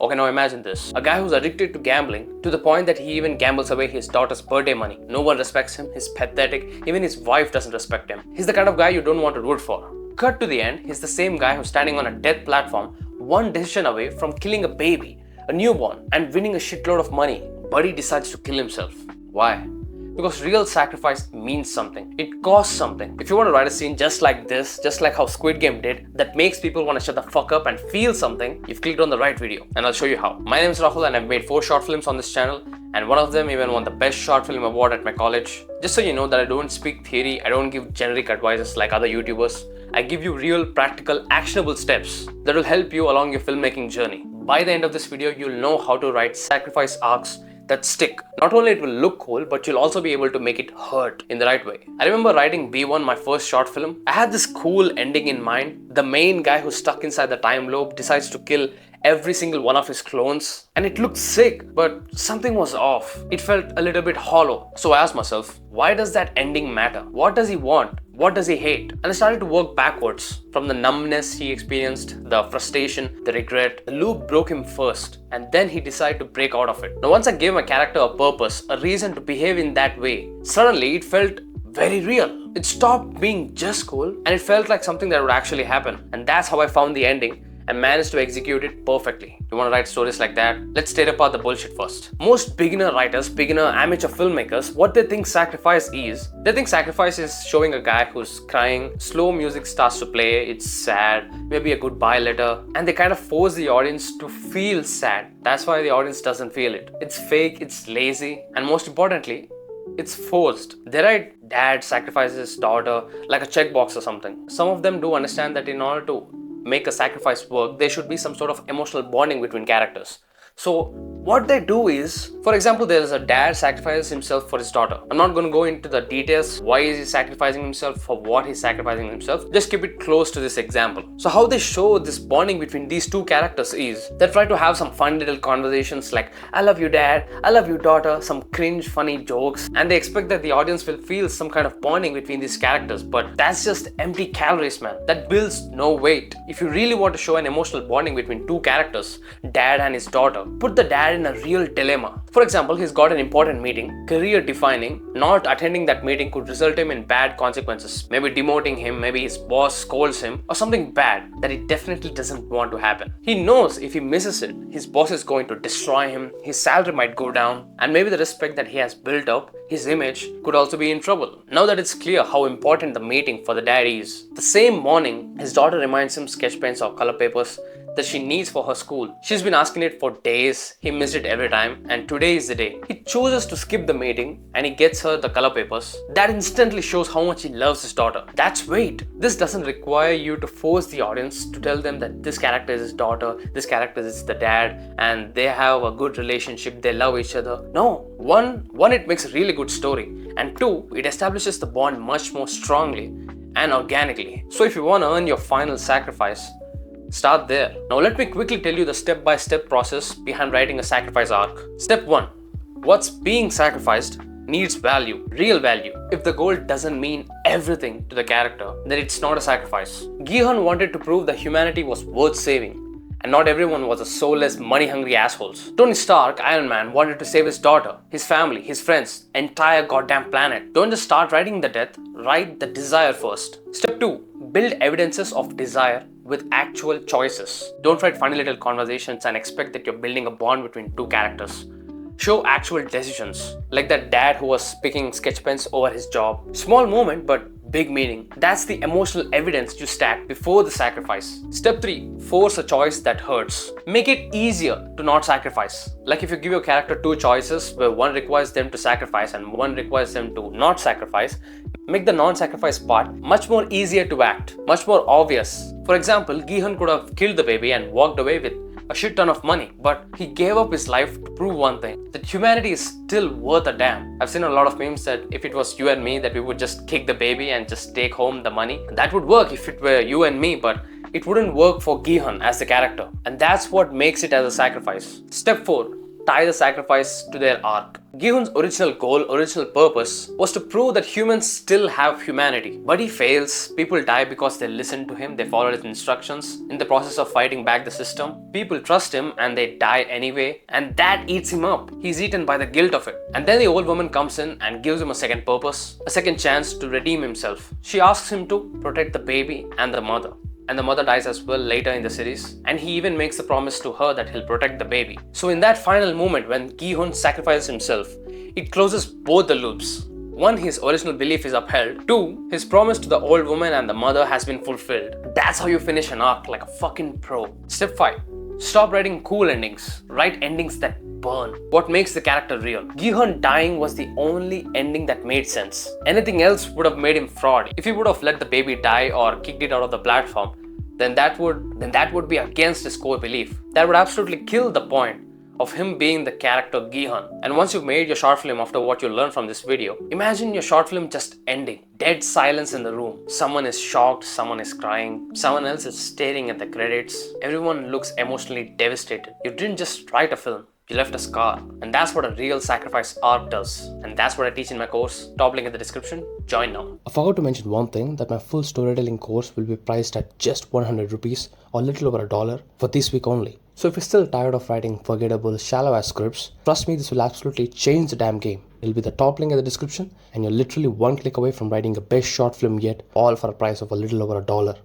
Okay, now imagine this. A guy who's addicted to gambling to the point that he even gambles away his daughter's birthday money. No one respects him, he's pathetic, even his wife doesn't respect him. He's the kind of guy you don't want to root for. Cut to the end, he's the same guy who's standing on a death platform, one decision away from killing a baby, a newborn, and winning a shitload of money. But he decides to kill himself. Why? Because real sacrifice means something. It costs something. If you want to write a scene just like this, just like how Squid Game did, that makes people want to shut the fuck up and feel something, you've clicked on the right video. And I'll show you how. My name is Rahul and I've made 4 short films on this channel. And one of them even won the best short film award at my college. Just so you know that I don't speak theory, I don't give generic advices like other YouTubers. I give you real, practical, actionable steps that will help you along your filmmaking journey. By the end of this video, you'll know how to write sacrifice arcs that stick. Not only it will look cool, but you'll also be able to make it hurt in the right way. I remember writing Gi-Hun, my first short film. I had this cool ending in mind. The main guy who's stuck inside the time loop decides to kill every single one of his clones, and it looked sick, but something was off. It felt a little bit hollow. So I asked myself, why does that ending matter? What does he want? What does he hate? And I started to work backwards from the numbness he experienced, the frustration, the regret. The loop broke him first, and then he decided to break out of it. Now, once I gave my character a purpose, a reason to behave in that way, suddenly it felt very real. It stopped being just cool, and it felt like something that would actually happen. And that's how I found the ending and managed to execute it perfectly. You want to write stories like that? Let's tear apart the bullshit first. Most beginner writers, beginner amateur filmmakers, what they think sacrifice is, they think sacrifice is showing a guy who's crying, slow music starts to play, it's sad, maybe a goodbye letter, and they kind of force the audience to feel sad. That's why the audience doesn't feel it. It's fake, it's lazy, and most importantly, it's forced. They write dad sacrifices his daughter like a checkbox or something. Some of them do understand that in order to make a sacrifice work, there should be some sort of emotional bonding between characters. So what they do is, for example, there is a dad sacrifices himself for his daughter. I'm not going to go into the details. Why is he sacrificing himself? For what he's sacrificing himself? Just keep it close to this example. So how they show this bonding between these two characters is, they try to have some fun little conversations like, I love you dad, I love you daughter, some cringe funny jokes, and they expect that the audience will feel some kind of bonding between these characters. But that's just empty calories, man. That builds no weight. If you really want to show an emotional bonding between two characters, dad and his daughter, put the dad in a real dilemma. For example, he's got an important meeting, career defining. Not attending that meeting could result him in bad consequences. Maybe demoting him, maybe his boss scolds him, or something bad that he definitely doesn't want to happen. He knows if he misses it, his boss is going to destroy him, his salary might go down, and maybe the respect that he has built up, his image, could also be in trouble. Now that it's clear how important the meeting for the dad is, the same morning, his daughter reminds him sketch pens or color papers that she needs for her school. She's been asking it for days, he missed it every time, and today is the day. He chooses to skip the meeting and he gets her the color papers. That instantly shows how much he loves his daughter. That's weight. This doesn't require you to force the audience to tell them that this character is his daughter, this character is the dad, and they have a good relationship, they love each other. No. One, it makes a really good story, and 2, it establishes the bond much more strongly and organically. So if you want to earn your final sacrifice, start there. Now let me quickly tell you the step-by-step process behind writing a sacrifice arc. Step 1. What's being sacrificed needs value, real value. If the goal doesn't mean everything to the character, then it's not a sacrifice. Gi-Hun wanted to prove that humanity was worth saving, and not everyone was a soulless, money-hungry assholes. Tony Stark, Iron Man, wanted to save his daughter, his family, his friends, entire goddamn planet. Don't just start writing the death, write the desire first. Step 2. Build evidences of desire with actual choices. Don't write funny little conversations and expect that you're building a bond between two characters. Show actual decisions, like that dad who was picking sketch pens over his job. Small moment, but big meaning. That's the emotional evidence you stack before the sacrifice. Step 3. Force a choice that hurts. Make it easier to not sacrifice. Like if you give your character 2 choices where one requires them to sacrifice and one requires them to not sacrifice, make the non-sacrifice part much more easier to act, much more obvious. For example, Gi-Hun could have killed the baby and walked away with a shit ton of money, but he gave up his life to prove one thing, that humanity is still worth a damn. I've seen a lot of memes that if it was you and me, that we would just kick the baby and just take home the money. That would work if it were you and me, but it wouldn't work for Gi-Hun as the character. And that's what makes it as a sacrifice. Step 4. tie the sacrifice to their arc. Gi-Hun's original goal, original purpose was to prove that humans still have humanity. But he fails. People die because they listen to him, they follow his instructions. In the process of fighting back the system, people trust him and they die anyway, and that eats him up. He's eaten by the guilt of it. And then the old woman comes in and gives him a second purpose, a second chance to redeem himself. She asks him to protect the baby and the mother. And the mother dies as well later in the series, and he even makes a promise to her that he'll protect the baby. So in that final moment when Gi-Hun sacrifices himself, it closes both the loops. One, his original belief is upheld. Two, his promise to the old woman and the mother has been fulfilled. That's how you finish an arc like a fucking pro. Step 5. Stop writing cool endings. Write endings that burn. What makes the character real? Gi-Hun dying was the only ending that made sense. Anything else would have made him fraud. If he would have let the baby die or kicked it out of the platform, then that would be against his core belief. That would absolutely kill the point of him being the character Gi-Hun. And once you've made your short film after what you learned from this video, imagine your short film just ending. Dead silence in the room. Someone is shocked, someone is crying, someone else is staring at the credits. Everyone looks emotionally devastated. You didn't just write a film, you left a scar. And that's what a real sacrifice arc does. And that's what I teach in my course. Top link in the description. Join now. I forgot to mention one thing, that my full storytelling course will be priced at just 100 rupees or little over $1 for this week only. So if you're still tired of writing forgettable, shallow-ass scripts, trust me, this will absolutely change the damn game. It'll be the top link in the description, and you're literally one click away from writing the best short film yet, all for a price of a little over $1.